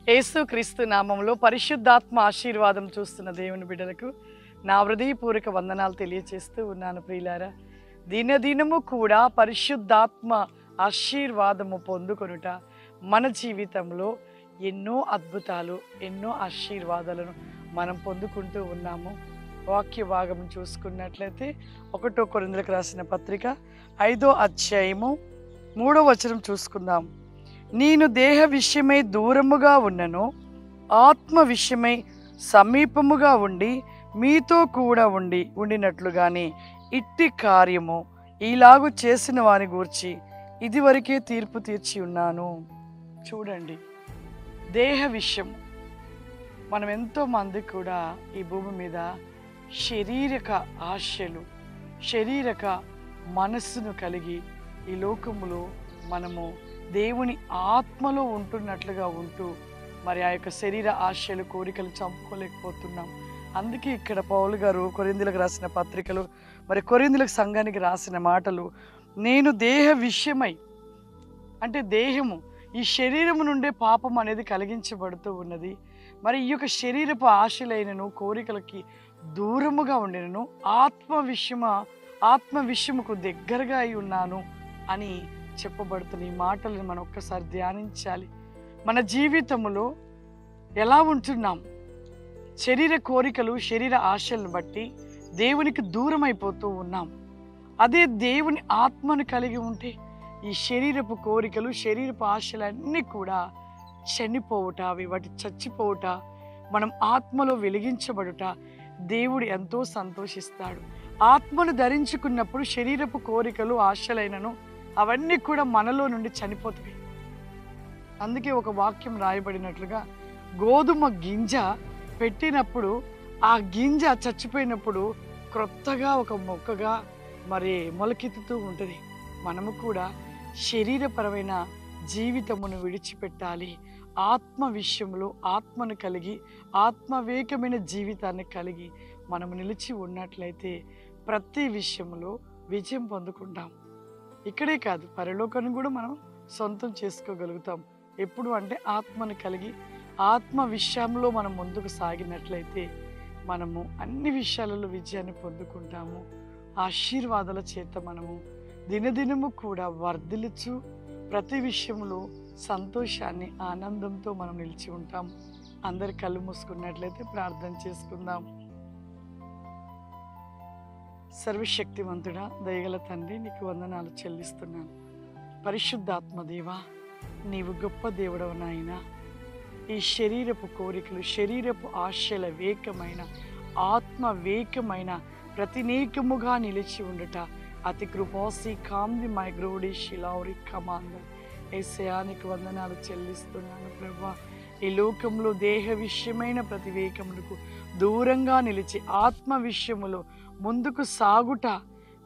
యేసుక్రీస్తు నామములో పరిశుద్ధాత్మ ఆశీర్వాదం చూస్తున్న దేవుని బిడ్డలకు నా హృదయపూర్వక వందనాలు తెలియచేస్తూ ఉన్నాను. ప్రియులారా, దినదినము కూడా పరిశుద్ధాత్మ ఆశీర్వాదము పొందుకొనుట మన జీవితంలో ఎన్నో అద్భుతాలు, ఎన్నో ఆశీర్వాదాలను మనం పొందుకుంటూ ఉన్నాము. వాక్య భాగం చూసుకున్నట్లయితే 1 కొరింథీయులకు రాసిన పత్రిక 5వ అధ్యాయము 3వ వచనం చూసుకుందాం. నేను దేహ విషయమై దూరముగా ఉన్నను, ఆత్మ విషయమై సమీపముగా ఉండి మీతో కూడా ఉండినట్లుగానే ఇట్టి కార్యము ఈలాగు చేసిన వాని గూర్చి ఇదివరకే తీర్పు తీర్చి ఉన్నాను. చూడండి, దేహ విషయం మనం ఎంతో మంది కూడా ఈ భూమి మీద శారీరక ఆశలు, శారీరక మనస్సును కలిగి ఈ లోకములో మనము దేవుని ఆత్మలో ఉంటున్నట్లుగా ఉంటూ మరి ఆ యొక్క శరీర ఆశలు, కోరికలు చంపుకోలేకపోతున్నాం. అందుకే ఇక్కడ పౌలు గారు కొరింథీయులకు రాసిన పత్రికలు, మరి కొరింథీయులకు సంఘానికి రాసిన మాటలు, నేను దేహ విషయమై, అంటే దేహము, ఈ శరీరము నుండే పాపం అనేది కలిగించబడుతూ ఉన్నది. మరి ఈ యొక్క శరీరపు ఆశలైనను కోరికలకి దూరముగా ఉండినను ఆత్మ విషయముకు దగ్గరగా అయి ఉన్నాను అని చెప్పబడుతున్న ఈ మాటలను మనం ఒక్కసారి ధ్యానించాలి. మన జీవితంలో ఎలా ఉంటున్నాం? శరీర కోరికలు, శరీర ఆశలను బట్టి దేవునికి దూరం అయిపోతూ ఉన్నాం. అదే దేవుని ఆత్మను కలిగి ఉంటే ఈ శరీరపు కోరికలు, శరీరపు ఆశలన్నీ కూడా చనిపోవుట, అవి వాటి చచ్చిపోవుట, మనం ఆత్మలో వెలిగించబడుట దేవుడు ఎంతో సంతోషిస్తాడు. ఆత్మను ధరించుకున్నప్పుడు శరీరపు కోరికలు, ఆశలైనను అవన్నీ కూడా మనలో నుండి చనిపోతాయి. అందుకే ఒక వాక్యం రాయబడినట్లుగా, గోధుమ గింజ పెట్టినప్పుడు ఆ గింజ చచ్చిపోయినప్పుడు క్రొత్తగా ఒక మొక్కగా మరి మొలకెత్తుతూ ఉంటుంది. మనము కూడా శరీరపరమైన జీవితమును విడిచిపెట్టాలి. ఆత్మ విషయంలో ఆత్మను కలిగి, ఆత్మవేకమైన జీవితాన్ని కలిగి మనము నిలిచి ఉన్నట్లయితే ప్రతి విషయంలో విజయం పొందుకుంటాం. ఇక్కడే కాదు, పరలోకాన్ని కూడా మనం సొంతం చేసుకోగలుగుతాం. ఎప్పుడు అంటే ఆత్మను కలిగి, ఆత్మ విషయంలో మనం ముందుకు సాగినట్లయితే మనము అన్ని విషయాలలో విజయాన్ని పొందుకుంటాము. ఆశీర్వాదాల చేత మనము దినదినము కూడా వర్ధిల్లుచు ప్రతి విషయంలో సంతోషాన్ని, ఆనందంతో మనం నిలిచి ఉంటాం. అందరి కళ్ళు మూసుకున్నట్లయితే ప్రార్థన చేసుకుందాం. సర్వశక్తివంతుడా, దయగల తండ్రి, నీకు వందనాలు చెల్లిస్తున్నాను. పరిశుద్ధాత్మ దేవా, నీవు గొప్ప దేవుడవు నాయనా. ఈ శరీరపు కోరికలు, శరీరపు ఆశల వేకమైన, ఆత్మ వేకమైన ప్రతినేకముగా నిలిచి ఉండుట అతి కృపాసి కాంది మై గ్రోడి శిలావురి కమాంద ఏసయానికి వందనాలు చెల్లిస్తున్నాను ప్రభా. ఈ లోకంలో దేహ విషయమైన ప్రతి వేకములకు దూరంగా నిలిచి ఆత్మ విషయములో ముందుకు సాగుట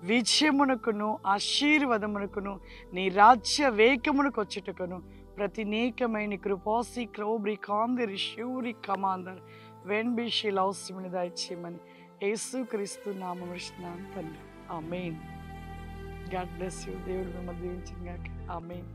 విజయమునకును, ఆశీర్వాదమునకును, నీ రాజ్య వేకమునకు వచ్చుటకును ప్రతినేకమైన కృపాసి క్రౌబ్రి కాందిరి శివురి కమాందర్ వెన్బి శిలాసిమిని దయచేయమని యేసుక్రీస్తు నామమున అడుగుతున్నాను తండ్రి. ఆమేన్. God bless you. దేవుడు మిమ్మల్ని దీవించును గాక. ఆమేన్.